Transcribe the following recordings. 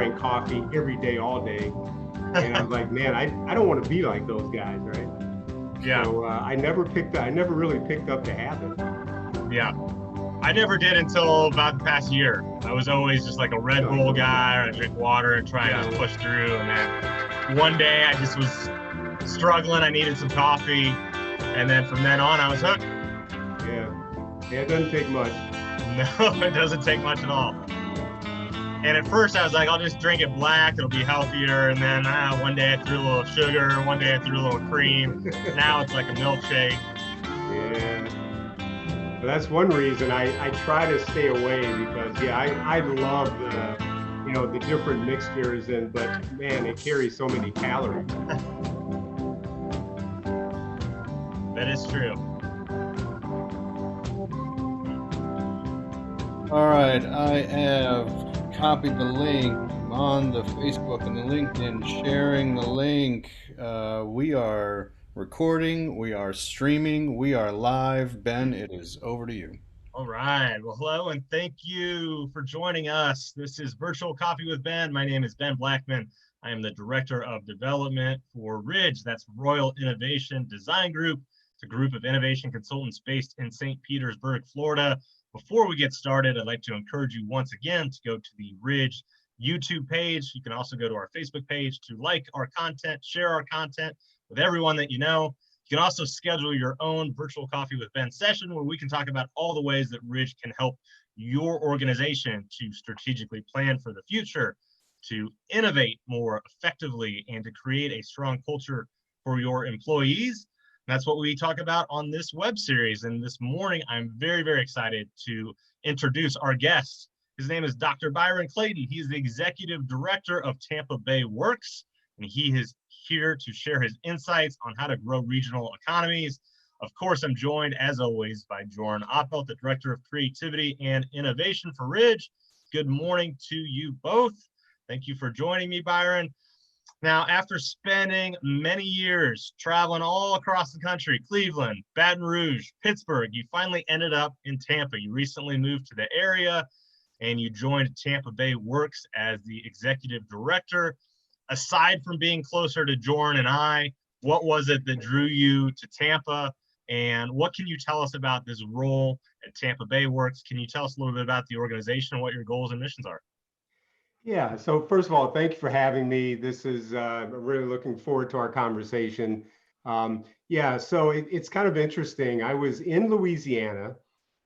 drank coffee every day, all day. And I was like, man, I don't want to be like those guys, right? Yeah, So I never really picked up the habit. yeah. I never did until about the past year. I was always just like a Red Bull guy, or I drink water and try and just push through. And then one day I just was struggling. I needed some coffee. And then from then on, I was hooked. Yeah. Yeah, it doesn't take much. No, it doesn't take much at all. And at first I was like, I'll just drink it black. It'll be healthier. And then one day I threw a little sugar. One day I threw a little cream. Now it's like a milkshake. Yeah. But that's one reason I try to stay away because, yeah, I love the different mixtures, but man, it carries so many calories. That is true. All right, I have copied the link on the Facebook and the LinkedIn, sharing the link. We are recording, we are streaming, we are live. Ben, it is over to you. All right. Well, hello, and thank you for joining us. This is Virtual Coffee with Ben. My name is Ben Blackman. I am the Director of Development for Ridge. That's Royal Innovation Design Group. It's a group of innovation consultants based in St. Petersburg, Florida. Before we get started, I'd like to encourage you once again to go to the Ridge YouTube page. You can also go to our Facebook page to like our content, share our content with everyone that you know. You can also schedule your own Virtual Coffee with Ben session where we can talk about all the ways that Ridge can help your organization to strategically plan for the future, to innovate more effectively, and to create a strong culture for your employees. That's what we talk about on this web series. And this morning, I'm very, very excited to introduce our guest. His name is Dr. Byron Clayton. He's the Executive Director of Tampa Bay Works, and he is here to share his insights on how to grow regional economies. Of course, I'm joined, as always, by Jorn Oppelt, the Director of Creativity and Innovation for Ridge. Good morning to you both. Thank you for joining me, Byron. Now, after spending many years traveling all across the country, Cleveland, Baton Rouge, Pittsburgh, you finally ended up in Tampa. You recently moved to the area and you joined Tampa Bay Works as the executive director. Aside from being closer to Jorn and I, what was it that drew you to Tampa? And what can you tell us about this role at Tampa Bay Works? Can you tell us a little bit about the organization and what your goals and missions are? Yeah, so first of all, thank you for having me. This is I'm really looking forward to our conversation. Yeah, so it's kind of interesting. I was in Louisiana.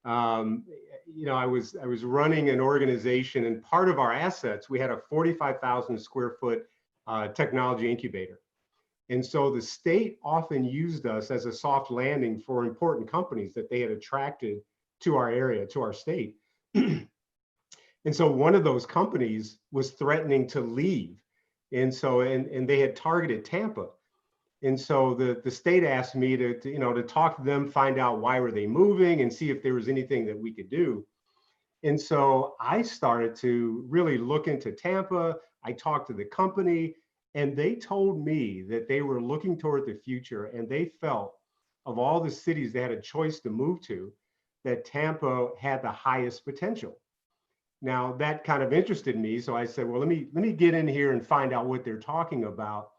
I was running an organization, and part of our assets, we had a 45,000 square foot technology incubator. And so the state often used us as a soft landing for important companies that they had attracted to our area, to our state. And so one of those companies was threatening to leave. And so, and they had targeted Tampa. And so the state asked me to talk to them, find out why were they moving and see if there was anything that we could do. And so I started to really look into Tampa. I talked to the company and they told me that they were looking toward the future and they felt of all the cities they had a choice to move to, that Tampa had the highest potential. Now that kind of interested me. So I said, well, let me get in here and find out what they're talking about.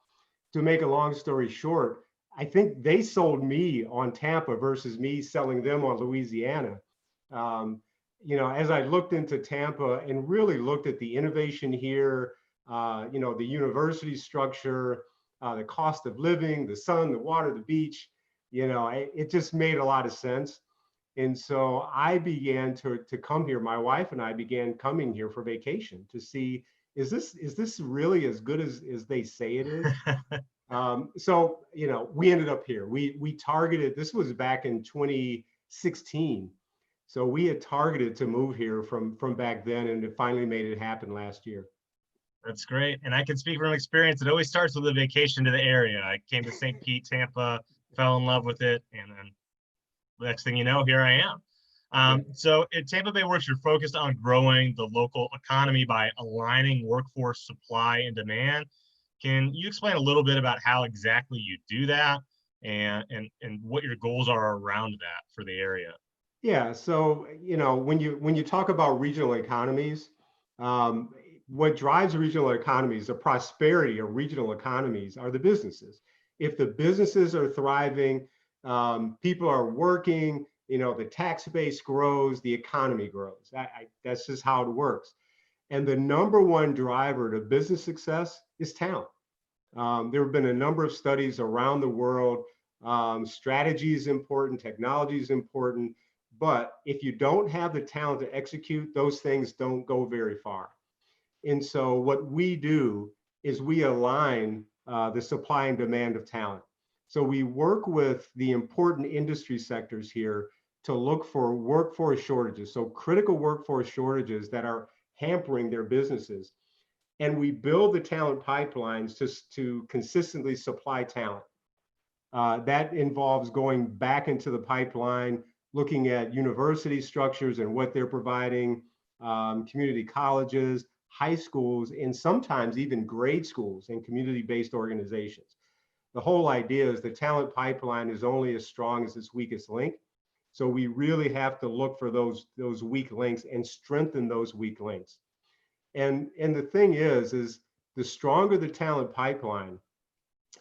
To make a long story short, I think they sold me on Tampa versus me selling them on Louisiana. As I looked into Tampa and really looked at the innovation here, the university structure, the cost of living, the sun, the water, the beach, it just made a lot of sense. And so I began to come here. My wife and I began coming here for vacation to see, is this really as good as they say it is? We ended up here. We targeted, this was back in 2016. So we had targeted to move here from back then, and it finally made it happen last year. That's great. And I can speak from experience. It always starts with a vacation to the area. I came to St. Pete, Tampa, fell in love with it, and then the next thing you know, here I am. So at Tampa Bay Works, you're focused on growing the local economy by aligning workforce supply and demand. Can you explain a little bit about how exactly you do that and what your goals are around that for the area? Yeah, so when you talk about regional economies, what drives regional economies, the prosperity of regional economies, are the businesses. If the businesses are thriving, people are working, the tax base grows, the economy grows. That's just how it works. And the number one driver to business success is talent. There have been a number of studies around the world. Strategy is important, technology is important, but if you don't have the talent to execute, those things don't go very far. And so what we do is we align the supply and demand of talent. So we work with the important industry sectors here to look for workforce shortages, so critical workforce shortages that are hampering their businesses. And we build the talent pipelines to consistently supply talent. That involves going back into the pipeline, looking at university structures and what they're providing, community colleges, high schools, and sometimes even grade schools and community-based organizations. The whole idea is the talent pipeline is only as strong as its weakest link. So we really have to look for those weak links and strengthen those weak links. And the thing is the stronger the talent pipeline,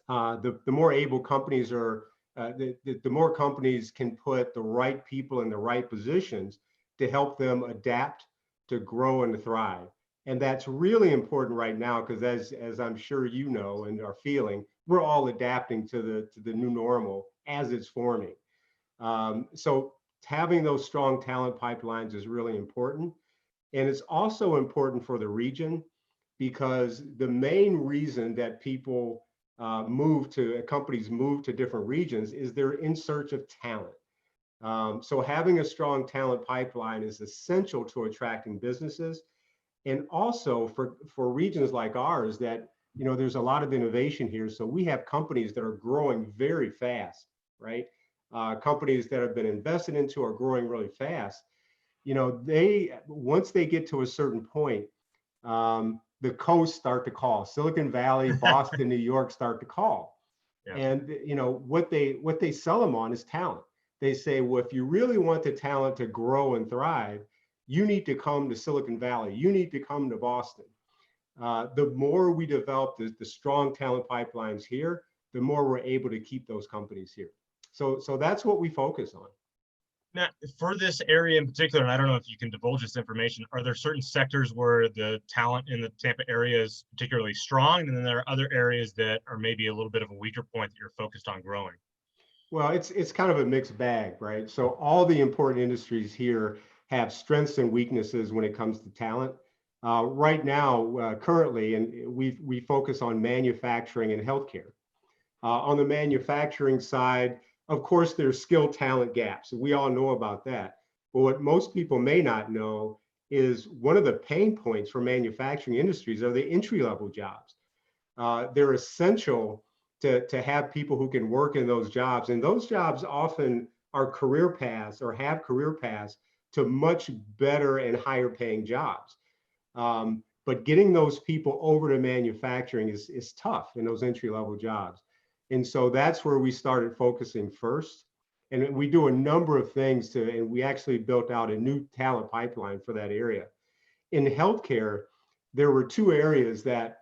the more able companies are, the more companies can put the right people in the right positions to help them adapt, to grow, and to thrive. And that's really important right now because as I'm sure you know and are feeling, we're all adapting to the new normal as it's forming. So having those strong talent pipelines is really important. And it's also important for the region because the main reason that people companies move to different regions is they're in search of talent. So having a strong talent pipeline is essential to attracting businesses. And also for regions like ours that, there's a lot of innovation here. So we have companies that are growing very fast, right? Companies that have been invested into are growing really fast. Once they get to a certain point, the coasts start to call. Silicon Valley, Boston, New York start to call. Yeah. And what they sell them on is talent. They say, well, if you really want the talent to grow and thrive, you need to come to Silicon Valley. You need to come to Boston. The more we develop the strong talent pipelines here, the more we're able to keep those companies here. So that's what we focus on. Now, for this area in particular, and I don't know if you can divulge this information, are there certain sectors where the talent in the Tampa area is particularly strong, and then there are other areas that are maybe a little bit of a weaker point that you're focused on growing? Well, it's kind of a mixed bag, right? So all the important industries here have strengths and weaknesses when it comes to talent. Right now, currently, and we focus on manufacturing and healthcare. On the manufacturing side, of course, there's skilled talent gaps. We all know about that. But what most people may not know is one of the pain points for manufacturing industries are the entry-level jobs. They're essential to have people who can work in those jobs. And those jobs often are career paths or have career paths to much better and higher paying jobs. But getting those people over to manufacturing is tough in those entry-level jobs. And so that's where we started focusing first. And we do a number of things and we actually built out a new talent pipeline for that area. In healthcare, there were two areas that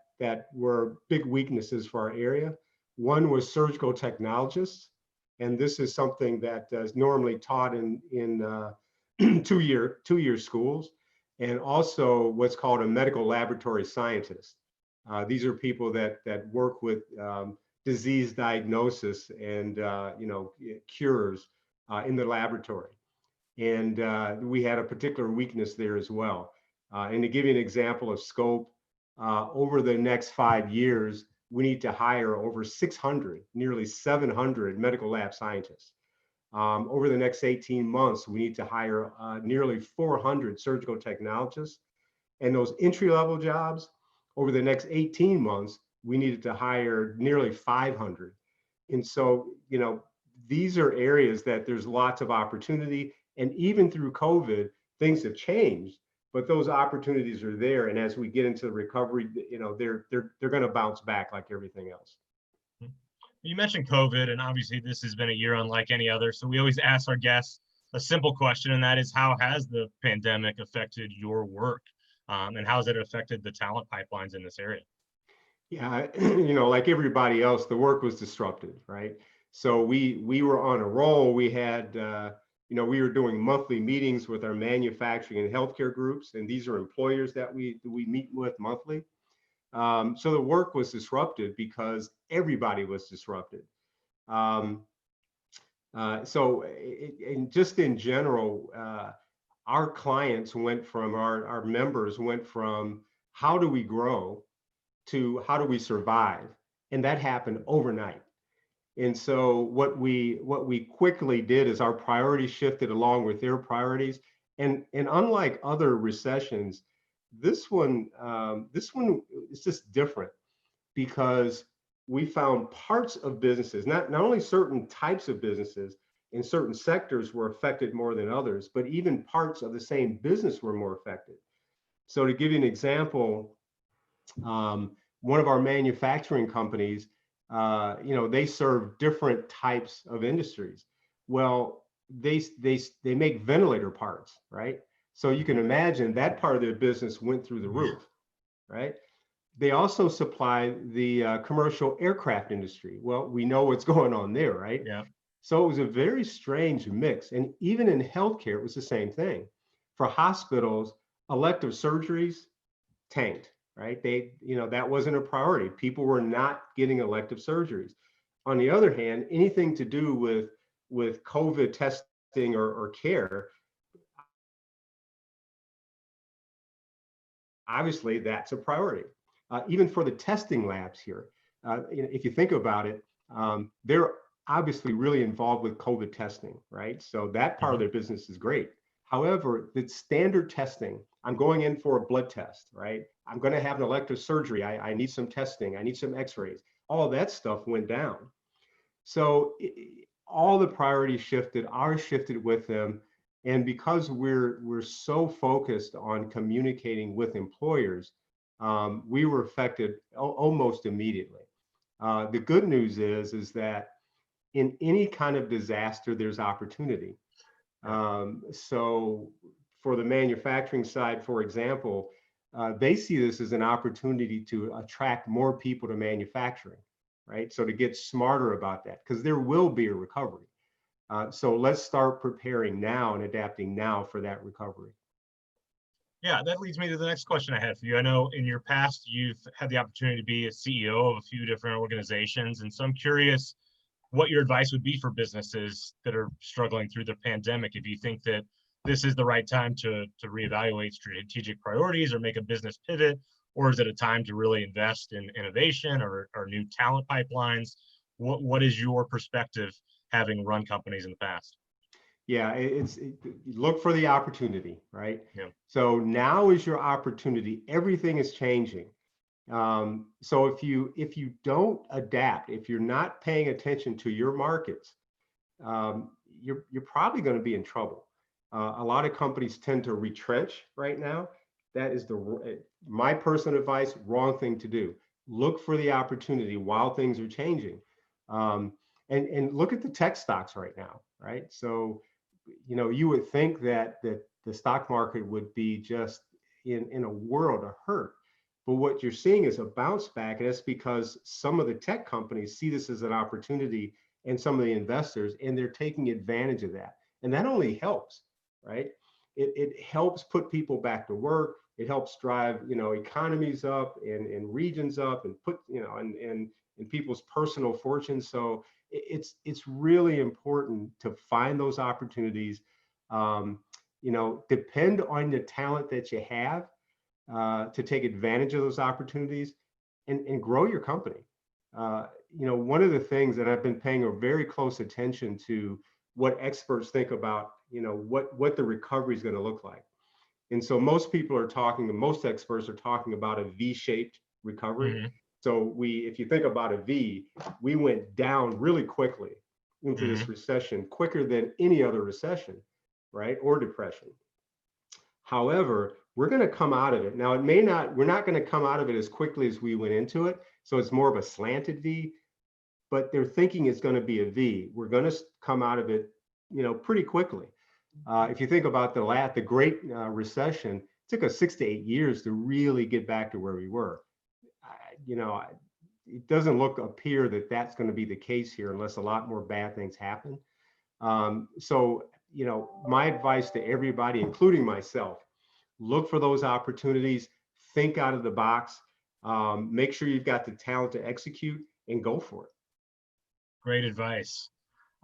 were big weaknesses for our area. One was surgical technologists. And this is something that is normally taught in two-year schools. And also what's called a medical laboratory scientist. These are people that work with disease diagnosis and cures in the laboratory. And we had a particular weakness there as well. And to give you an example of scope, over the next 5 years, we need to hire over 600, nearly 700 medical lab scientists. Over the next 18 months, we need to hire nearly 400 surgical technologists. And those entry-level jobs, over the next 18 months, we needed to hire nearly 500. And so, these are areas that there's lots of opportunity. And even through COVID, things have changed, but those opportunities are there. And as we get into the recovery, they're going to bounce back like everything else. You mentioned COVID, and obviously this has been a year unlike any other. So we always ask our guests a simple question, and that is, how has the pandemic affected your work? And how has it affected the talent pipelines in this area? Yeah, like everybody else, the work was disrupted, right? So we were on a roll. We had, we were doing monthly meetings with our manufacturing and healthcare groups, and these are employers that we meet with monthly. So the work was disrupted because everybody was disrupted. Um, and just in general, our clients went from our members went from how do we grow to how do we survive, and that happened overnight. And so what we quickly did is our priorities shifted along with their priorities, and unlike other recessions, this one is just different because we found parts of businesses, not only certain types of businesses in certain sectors were affected more than others, but even parts of the same business were more affected. So to give you an example, one of our manufacturing companies, they serve different types of industries. Well, they make ventilator parts, right? So you can imagine that part of their business went through the roof, right? They also supply the commercial aircraft industry. Well, we know what's going on there, right? Yeah. So it was a very strange mix. And even in healthcare, it was the same thing. For hospitals, elective surgeries tanked, right? That wasn't a priority. People were not getting elective surgeries. On the other hand, anything to do with COVID testing or care, obviously that's a priority. Even for the testing labs here, if you think about it, they're obviously really involved with COVID testing, right? So that part of their business is great. However, the standard testing, I'm going in for a blood test, right? I'm going to have an elective surgery. I need some testing. I need some x-rays. All of that stuff went down. So all the priorities shifted, ours shifted with them. And because we're so focused on communicating with employers, we were affected almost immediately. The good news is that in any kind of disaster, there's opportunity. So for the manufacturing side, for example, they see this as an opportunity to attract more people to manufacturing, right? So to get smarter about that, because there will be a recovery. So let's start preparing now and adapting now for that recovery. Yeah, that leads me to the next question I had for you. I know in your past, you've had the opportunity to be a CEO of a few different organizations. And so I'm curious what your advice would be for businesses that are struggling through the pandemic. If you think that this is the right time to reevaluate strategic priorities or make a business pivot, or is it a time to really invest in innovation or new talent pipelines? What is your perspective having run companies in the past? Yeah, look for the opportunity, right? Yeah. So now is your opportunity. Everything is changing. So if you don't adapt, if you're not paying attention to your markets, you're probably going to be in trouble. A lot of companies tend to retrench right now. That is my personal advice, wrong thing to do. Look for the opportunity while things are changing. And look at the tech stocks right now, right? So, you would think that the stock market would be just in a world of hurt. But what you're seeing is a bounce back, and that's because some of the tech companies see this as an opportunity, and some of the investors, and they're taking advantage of that. And that only helps, right? It helps put people back to work. It helps drive, economies up and regions up, and put, and people's personal fortunes. So it's really important to find those opportunities. Depend on the talent that you have to take advantage of those opportunities and grow your company. One of the things that I've been paying a very close attention to what experts think about, what the recovery is going to look like. And so most experts are talking about a V-shaped recovery. Mm-hmm. So if you think about a V, we went down really quickly into this recession, quicker than any other recession, right? Or depression. However, we're going to come out of it. Now, we're not going to come out of it as quickly as we went into it. So it's more of a slanted V, but they're thinking it's going to be a V. We're going to come out of it, pretty quickly. If you think about the Great Recession, took us 6 to 8 years to really get back to where we were. You know, it doesn't appear that that's going to be the case here unless a lot more bad things happen. So, you know, my advice to everybody, including myself, look for those opportunities, think out of the box, make sure you've got the talent to execute, and go for it. Great advice.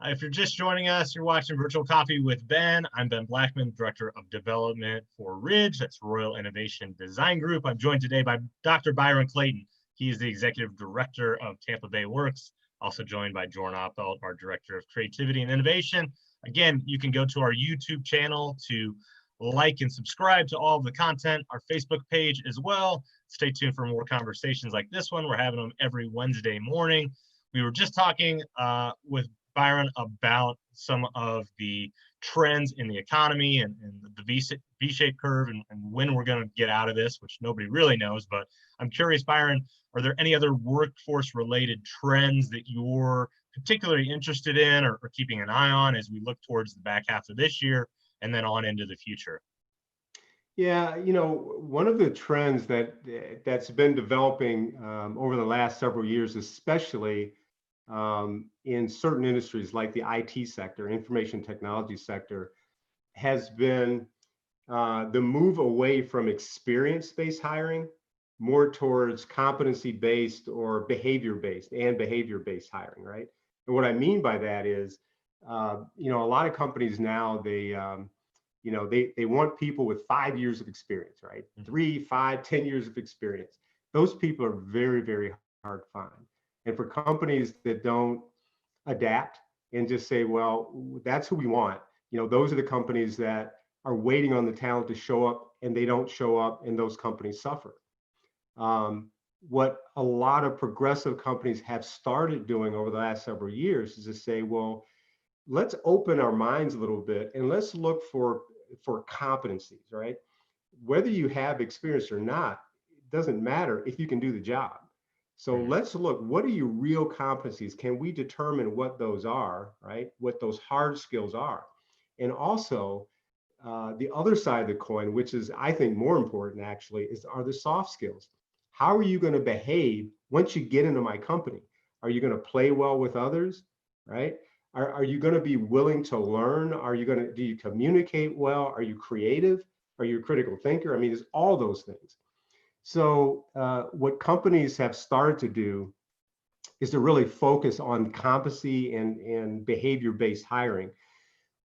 If you're just joining us, you're watching Virtual Coffee with Ben. I'm Ben Blackman, Director of Development for Ridge. That's Royal Innovation Design Group. I'm joined today by Dr. Byron Clayton. He's the Executive Director of Tampa Bay Works. Also joined by Jorn Oppelt, our Director of Creativity and Innovation. Again, you can go to our YouTube channel to like and subscribe to all of the content, our Facebook page as well. Stay tuned for more conversations like this one. We're having them every Wednesday morning. We were just talking with Byron about some of the trends in the economy and the V-shaped curve and when we're going to get out of this, which nobody really knows. But I'm curious, Byron, are there any other workforce related trends that you're particularly interested in or keeping an eye on as we look towards the back half of this year and then on into the future? Yeah, you know, one of the trends that's been developing over the last several years, especially in certain industries like the IT sector, information technology sector, has been the move away from experience-based hiring more towards competency-based or behavior-based hiring, right? And what I mean by that is, you know, a lot of companies now, you know, they want people with 5 years of experience, right? 3, 5, 10 years of experience. Those people are very, very hard to find. And for companies that don't adapt and just say, well, that's who we want, you know, those are the companies that are waiting on the talent to show up, and they don't show up, and those companies suffer. What a lot of progressive companies have started doing over the last several years is to say, well, let's open our minds a little bit and let's look for competencies, right? Whether you have experience or not, it doesn't matter if you can do the job. So let's look, what are your real competencies? Can we determine what those are, right? What those hard skills are? And also, the other side of the coin, which is, I think, more important actually, are the soft skills. How are you going to behave once you get into my company? Are you going to play well with others, right? Are you going to be willing to learn? Do you communicate well? Are you creative? Are you a critical thinker? I mean, it's all those things. So what companies have started to do is to really focus on competency and behavior-based hiring.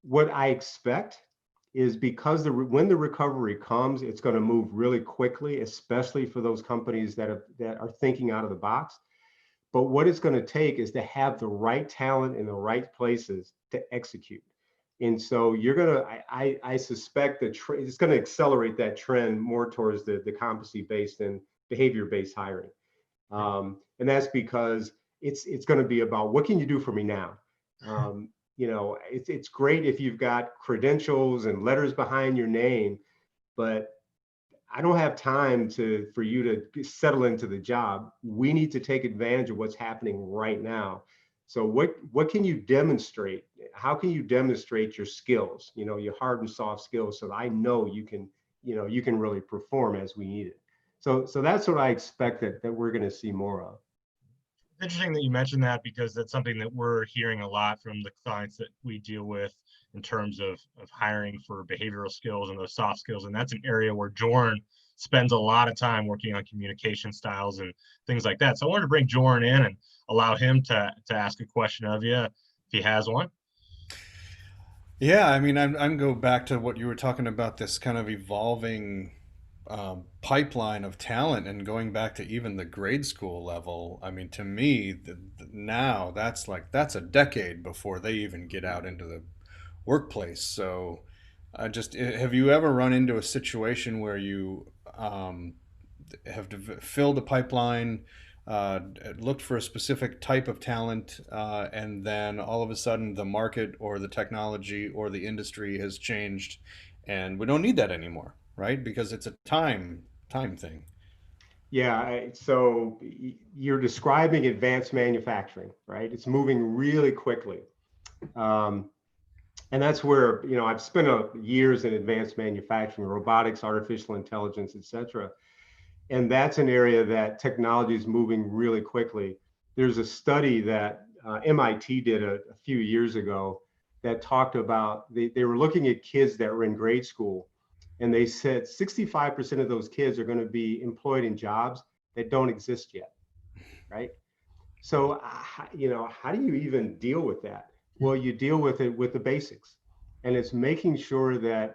What I expect is, because when the recovery comes, it's going to move really quickly, especially for those companies that are thinking out of the box. But what it's going to take is to have the right talent in the right places to execute. And so I suspect that it's going to accelerate that trend more towards the competency-based and behavior-based hiring. And that's because it's going to be about, what can you do for me now? You know, it's great if you've got credentials and letters behind your name, but I don't have time for you to settle into the job. We need to take advantage of what's happening right now. So what can you demonstrate? How can you demonstrate your skills, you know, your hard and soft skills, so that I know you can really perform as we need it. So that's what I expect that we're going to see more of. Interesting that you mentioned that, because that's something that we're hearing a lot from the clients that we deal with in terms of hiring for behavioral skills and those soft skills. And that's an area where Jorn spends a lot of time working on communication styles and things like that. So I wanted to bring Jorn in and allow him to ask a question of you if he has one. Yeah, I mean, I'm go back to what you were talking about, this kind of evolving pipeline of talent, and going back to even the grade school level. I mean, to me, now that's a decade before they even get out into the workplace. So, have you ever run into a situation where you have filled a pipeline, looked for a specific type of talent, and then all of a sudden the market or the technology or the industry has changed, and we don't need that anymore, right? Because it's a time thing. Yeah, so you're describing advanced manufacturing, right? It's moving really quickly. And that's where, I've spent years in advanced manufacturing, robotics, artificial intelligence, et cetera. And that's an area that technology is moving really quickly. There's a study that MIT did a few years ago that talked about, they were looking at kids that were in grade school, and they said 65% of those kids are going to be employed in jobs that don't exist yet, right? So, how do you even deal with that? Well, you deal with it with the basics, and it's making sure that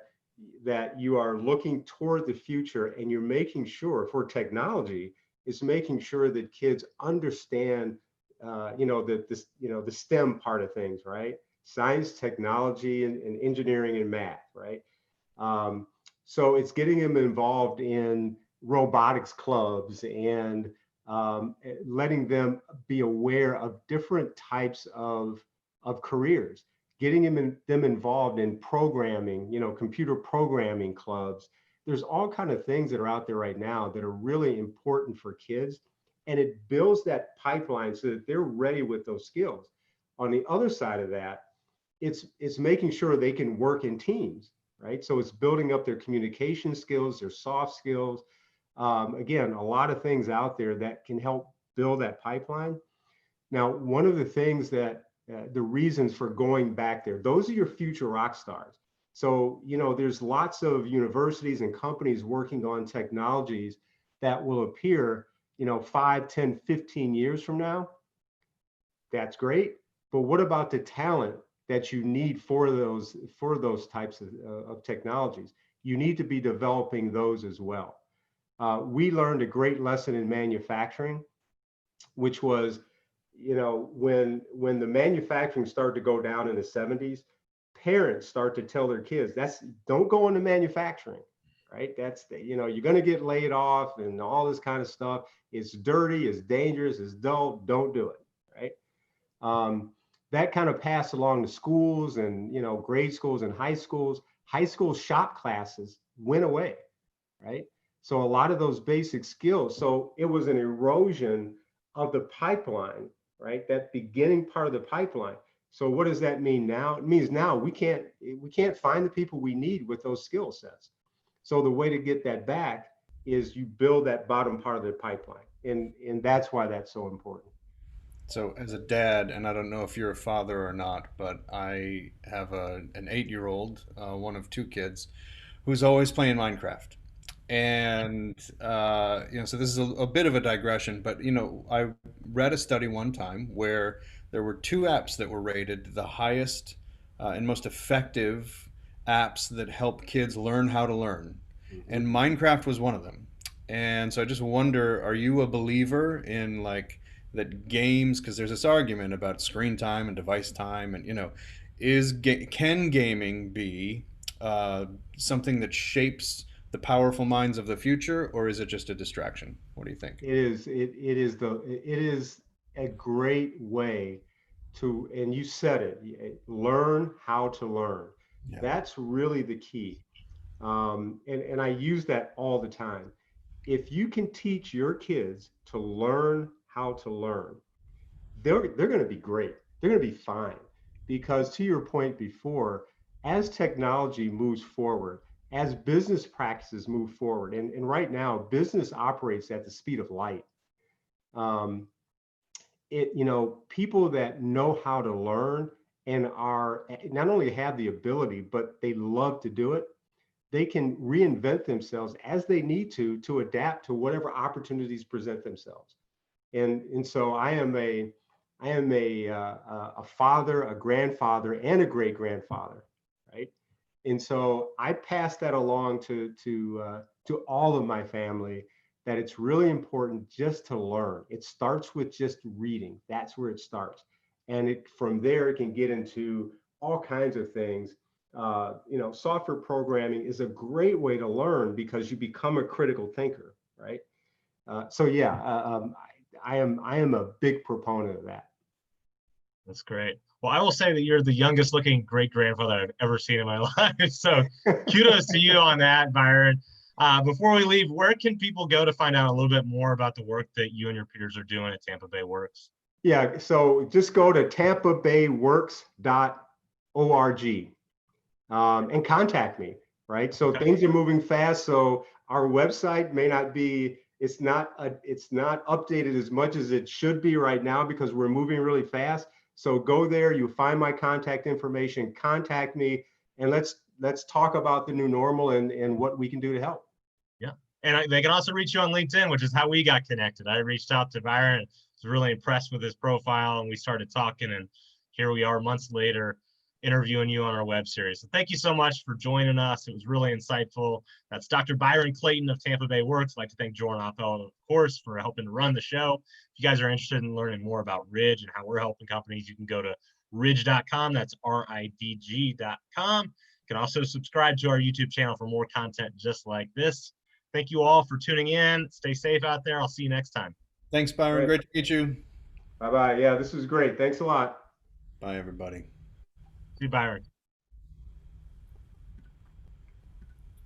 you are looking toward the future, and you're making sure for technology, it's making sure that kids understand, the STEM part of things, right? Science, technology, and engineering and math, right? Um, so it's getting them involved in robotics clubs and letting them be aware of different types of careers, getting them involved in programming, computer programming clubs. There's all kind of things that are out there right now that are really important for kids, and it builds that pipeline so that they're ready with those skills. On the other side of that, it's making sure they can work in teams, right? So it's building up their communication skills, their soft skills. Again, a lot of things out there that can help build that pipeline. Now, one of the things that the reasons for going back there, those are your future rock stars. So, there's lots of universities and companies working on technologies that will appear, 5, 10, 15 years from now. That's great. But what about the talent that you need for those types of technologies? You need to be developing those as well. We learned a great lesson in manufacturing, which was, when the manufacturing started to go down in the 70s, parents start to tell their kids, don't go into manufacturing, right? You're going to get laid off and all this kind of stuff. It's dirty, it's dangerous, it's dull. Don't do it, right? That kind of passed along to schools and, grade schools and high schools. High school shop classes went away, right? So a lot of those basic skills. So it was an erosion of the pipeline, right? That beginning part of the pipeline. So what does that mean now? It means now we can't find the people we need with those skill sets. So the way to get that back is you build that bottom part of the pipeline. And that's why that's so important. So, as a dad, and I don't know if you're a father or not, but I have an 8-year-old, one of two kids, who's always playing Minecraft. And, so this is a bit of a digression, but, I read a study one time where there were two apps that were rated the highest and most effective apps that help kids learn how to learn. And Minecraft was one of them. And so I just wonder, are you a believer in like that games, because there's this argument about screen time and device time, and can gaming be something that shapes the powerful minds of the future, or is it just a distraction? What do you think? It is a great way to, and you said it, learn how to learn. Yeah. That's really the key. And I use that all the time. If you can teach your kids to learn how to learn, they're going to be great. They're going to be fine. Because to your point before, as technology moves forward, as business practices move forward, and right now business operates at the speed of light. Um, People that know how to learn and are not only have the ability, but they love to do it, they can reinvent themselves as they need to adapt to whatever opportunities present themselves. And so I am a father, a grandfather, and a great grandfather, right? And so I pass that along to all of my family, that it's really important just to learn. It starts with just reading. That's where it starts, and from there it can get into all kinds of things. Software programming is a great way to learn because you become a critical thinker, right? So yeah, I am a big proponent of that. That's great. Well, I will say that you're the youngest looking great grandfather I've ever seen in my life. So kudos to you on that, Byron. Before we leave, where can people go to find out a little bit more about the work that you and your peers are doing at Tampa Bay Works? Yeah, so just go to tampabayworks.org. and contact me, right? So Okay. things are moving fast. So our website may not be, it's not updated as much as it should be right now because we're moving really fast. So go there, you find my contact information, contact me, and let's talk about the new normal and what we can do to help. Yeah. And they can also reach you on LinkedIn, which is how we got connected. I reached out to Byron, was really impressed with his profile, and we started talking. And here we are months later interviewing you on our web series. So thank you so much for joining us. It was really insightful. That's Dr. Byron Clayton of Tampa Bay Works. I'd like to thank Jordan Appel, of course, for helping to run the show. If you guys are interested in learning more about Ridge and how we're helping companies, you can go to ridge.com. That's RIDG.com. You can also subscribe to our YouTube channel for more content just like this. Thank you all for tuning in. Stay safe out there. I'll see you next time. Thanks, Byron. Great to meet you. Bye-bye. Yeah, this was great. Thanks a lot. Bye, everybody. See you, Byron.